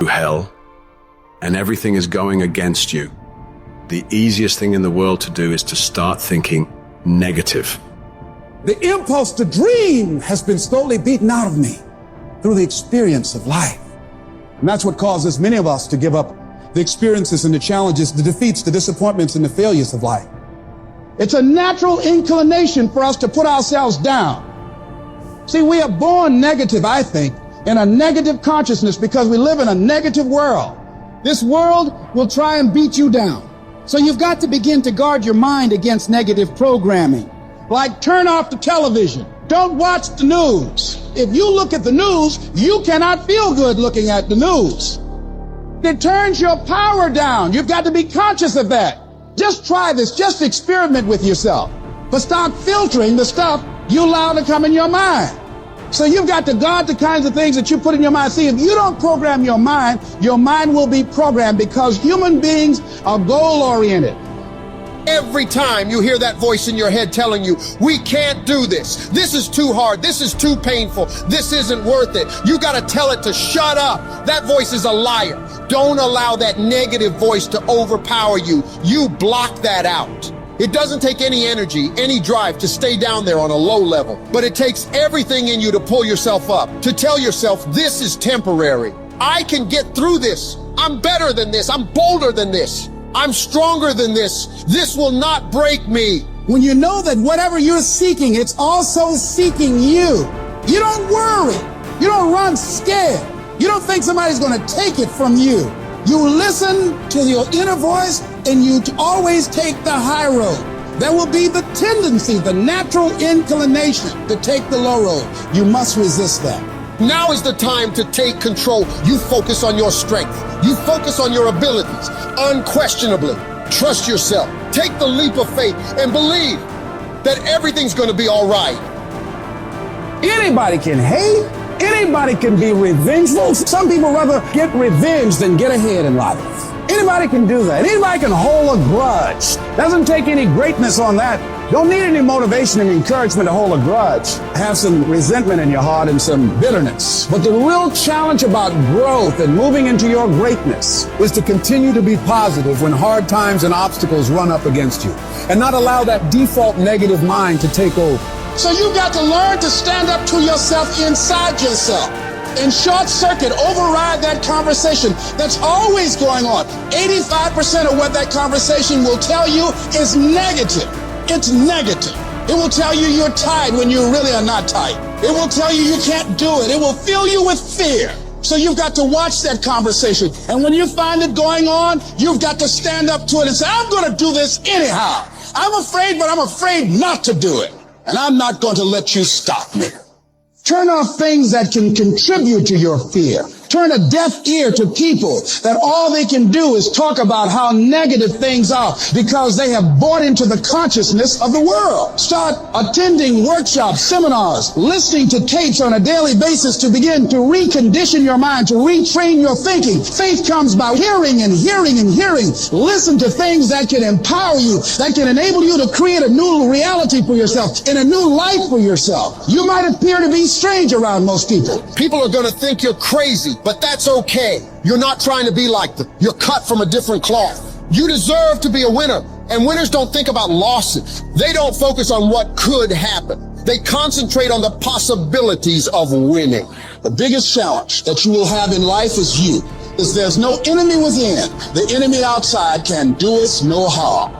hell and everything is going against you, the easiest thing in the world to do is to start thinking negative. The impulse to dream has been slowly beaten out of me through the experience of life. And that's what causes many of us to give up the experiences and the challenges, the defeats, the disappointments, and the failures of life. It's a natural inclination for us to put ourselves down. See, we are born negative, I think, in a negative consciousness because we live in a negative world. This world will try and beat you down. So you've got to begin to guard your mind against negative programming. Like turn off the television. Don't watch the news. If you look at the news, you cannot feel good looking at the news. It turns your power down. You've got to be conscious of that. Just try this. Just experiment with yourself. But start filtering the stuff you allow to come in your mind. So you've got to guard the kinds of things that you put in your mind. See, if you don't program your mind will be programmed because human beings are goal-oriented. Every time you hear that voice in your head telling you, we can't do this. This is too hard. This is too painful. This isn't worth it. You got to tell it to shut up. That voice is a liar. Don't allow that negative voice to overpower you. You block that out. It doesn't take any energy, any drive to stay down there on a low level, but it takes everything in you to pull yourself up, to tell yourself this is temporary. I can get through this. I'm better than this. I'm bolder than this. I'm stronger than this. This will not break me. When you know that whatever you're seeking, it's also seeking you. You don't worry. You don't run scared. You don't think somebody's going to take it from you. You listen to your inner voice and you always take the high road. There will be the tendency, the natural inclination to take the low road. You must resist that. Now is the time to take control. You focus on your strength. You focus on your abilities. Unquestionably, trust yourself. Take the leap of faith and believe that everything's going to be all right. Anybody can hate. Anybody can be revengeful. Some people rather get revenge than get ahead in life. Anybody can do that. Anybody can hold a grudge. Doesn't take any greatness on that. Don't need any motivation and encouragement to hold a grudge. Have some resentment in your heart and some bitterness. But the real challenge about growth and moving into your greatness is to continue to be positive when hard times and obstacles run up against you and not allow that default negative mind to take over. So you've got to learn to stand up to yourself inside yourself and short circuit, override that conversation that's always going on. 85% of what that conversation will tell you is negative. It's negative. It will tell you you're tired when you really are not tired. It will tell you you can't do it. It will fill you with fear. So you've got to watch that conversation. And when you find it going on, you've got to stand up to it and say, I'm going to do this anyhow. I'm afraid, but I'm afraid not to do it. And I'm not going to let you stop me. Turn off things that can contribute to your fear. Turn a deaf ear to people that all they can do is talk about how negative things are because they have bought into the consciousness of the world. Start attending workshops, seminars, listening to tapes on a daily basis to begin to recondition your mind, to retrain your thinking. Faith comes by hearing and hearing and hearing. Listen to things that can empower you, that can enable you to create a new reality for yourself and a new life for yourself. You might appear to be strange around most people. People are going to think you're crazy, but that's okay. You're not trying to be like them. You're cut from a different cloth. You deserve to be a winner. And winners don't think about losses. They don't focus on what could happen. They concentrate on the possibilities of winning. The biggest challenge that you will have in life is you. Is there's no enemy within. The enemy outside can do us no harm.